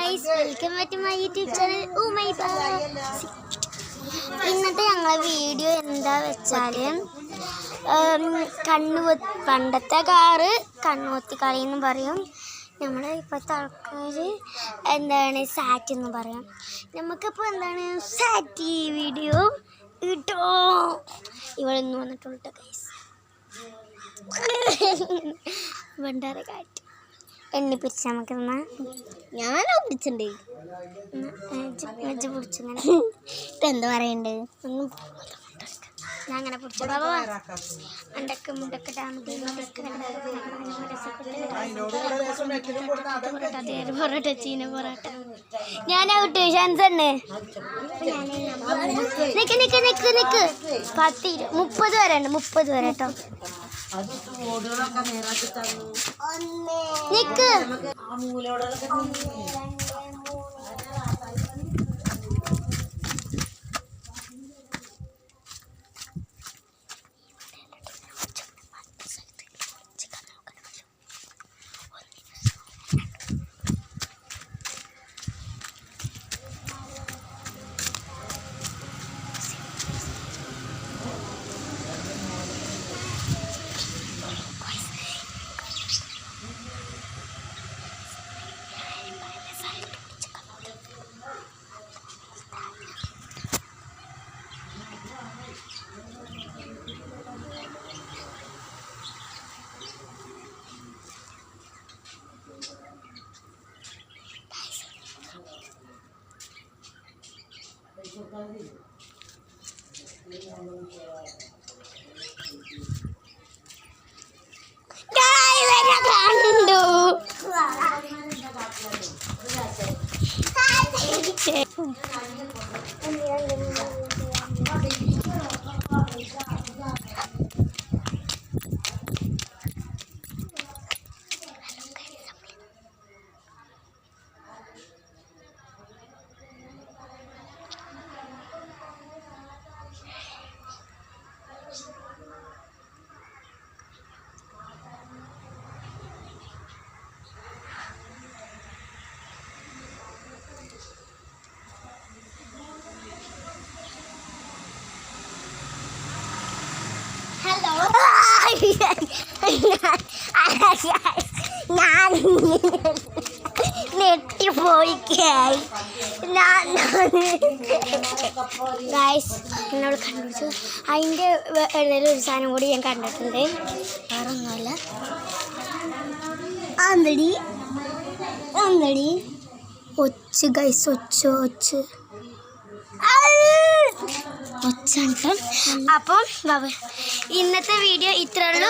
guys, welcome back to my YouTube channel. Oh my god. ഇന്നത്തെ ഞങ്ങളെ video എന്താ വെച്ചാൽ പണ്ടത്തെ കാറ് കണ്ണുകൊത്തി കളി എന്ന് പറയും. നമ്മളെ ഇപ്പോഴത്തെ ആൾക്കാർ എന്താണ് സാറ്റ് എന്ന് പറയാം. നമുക്കിപ്പോൾ എന്താണ് സാറ്റ് വീഡിയോ ഇട്ടോ ഇവളൊന്നും വന്നിട്ടുള്ളൂ ഗൈസ്. വണ്ടാര കാറ്റ് എണ്ണി പിടിച്ച നമുക്ക് ഞാൻ പിടിച്ചിട്ടുണ്ട്. പിടിച്ചിങ്ങനെ എന്താ പറയണ്ടേ ഞാൻ അങ്ങനെ പിടിച്ചു അണ്ടക്ക് മുണ്ടക്ക് പൊറോട്ട ചീന പൊറോട്ട ഞാൻ ഔട്ട് ചാൻസ് ഉണ്ട്. നിക്ക് നിക്ക് നിക്ക് നിക്ക് 30 വരെ ഉണ്ട് 30 വരെ കേട്ടോ. നിക്ക് ഞാൻ നെട്ടിപ്പോയി ഗൈസ് എന്നോട് കണ്ടുപിടിച്ചു. അതിൻ്റെ ഇടയിൽ ഒരു സാധനം കൂടി ഞാൻ കണ്ടിട്ടുണ്ട്. വേറെ ഒന്നുമല്ല. അന്തടി ഒച്ച് ഗൈസ് ഒച്ച് ഒച്ചാണ്. അപ്പം ഇന്നത്തെ വീഡിയോ ഇത്രയുള്ളൂ.